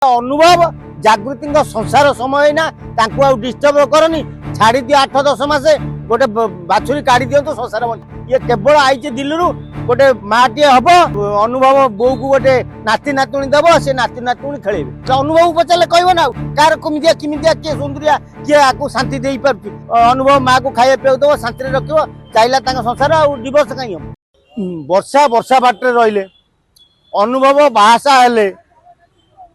अनुभव जागृति संसार समय ना डिस्टर्ब करनी छाड़ी दियो 8-10 मासे गोटे बाछुरी काढ़ी दियो संसार ये केवल आई दिल्ली गोटे माटे हम अनुभव बो को गोटे नाती नातुणी दब से नाती नातुणी खेल अनुभव पचारे कह ना कार कमिया किमिया किए सुंदरिया किए आपको शांति दे पार्टी अनुभव माँ को खाया पीवा दब शांति रख चाहिए संसार आ डिवोर्स कहीं वर्षा वर्षा बाटे रहिले अनुभव बाहासा हेले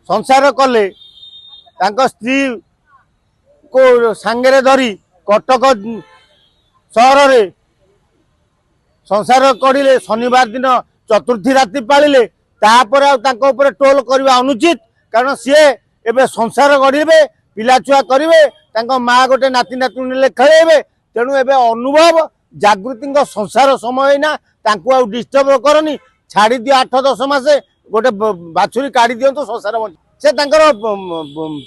संसार कले स्त्री को सांगे धरी कटक सहर रे संसार कड़े शनिवार दिन चतुर्थी राति पालिले तापर टोल करवा अनुचित कारण सी एवं संसार गढ़े पिला छुआ करेंगे माँ गोटे नाती नातुणी खेल तेणु एवं अनुभव जागृति संसार समय ना डिस्टर्ब करनी छाड़ी दियो 8-10 मासे गोटे बाछुरी काढ़ी दियो संसार से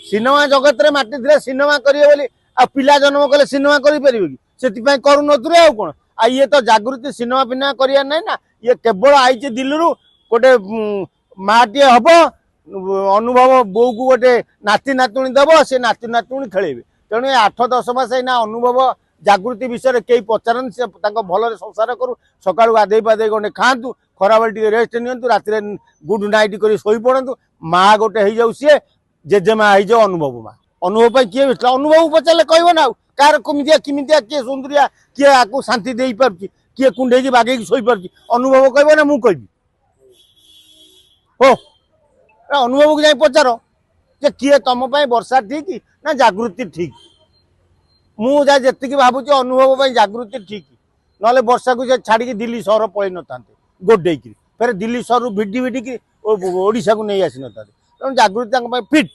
सिनेमा जगत रे माटी थे सिनेमा करेंगे बोली आ पिला जन्म कले सिनेमा करेंगे कि करू नथुरे आ कौन आ ये तो जागृति सिनेमा पिनेमा करिया नहीं ना ये केवल आई दिल्ली गोटे माटे हम अनुभव बो को गोटे नाती नातुणी दब से नाती नातुणी खेल तेणु 8-10 मास अनुभव जागृति विषय कई पचारन से भल संसार करू सका गाधे पाधे गंडे खातु खरा बेल रेस्ट नियंतु रात गुड नाइट कर शोई पड़ू माँ गोटे हो जाऊ सी जेजेमा हो जाओ अनुभव माँ अनुभव किए अनुभव पचारे कह ना कार कमिया किमिया किए सुंदरिया किए आपको शांति दे पार्टी किए कुंडे बागे शोई पार्टी अनुभव कह ना मुझे हो अनुभव को जाए पचार जे किए तुम वर्षा ठीक ना जागृति ठीक मुझे भावुँ अनुभव जागृति ठीक ना वर्षा को छाड़ी दिल्ली सहर पलि न था गोडे फिर दिल्ली सहर भिडी भिडिकी ओडिशा को नहीं आसी न था तेणु जागृति फिट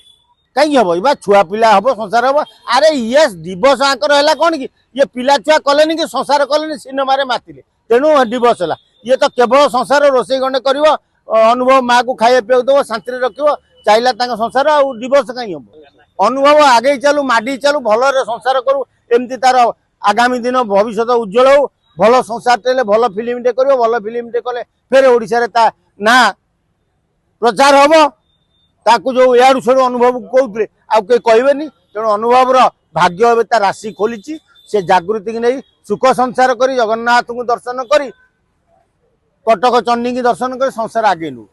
कहीं हम बा छुआ पिला हम संसार हम अरे ये दिवस आंकर है कौन कि ये पिला छुआ कले कि संसार कले सिनेमा मातिले तेणु दिवस है ये तो केवल संसार रोसे गंडे कर अनुभव माँ को खाया पीवा दब शांति रख चाहिए संसार आ दिवस कहीं हम अनुभव आगे चलू माडी चलू भल संसार करू एमती तार आगामी दिन भविष्य उज्जवल हो भल संसार टे भल फिल्म टे कर भल फिल्म टे कले फिर ओडिशा ना प्रचार हम ताकू जो यार छड़ू अनुभव कहते आउ कहे तेणु अनुभव भाग्य राशि खोली से जागृति की नहीं सुख संसार कर जगन्नाथ को दर्शन कर कटक चंडी की दर्शन कर संसार आगे नू।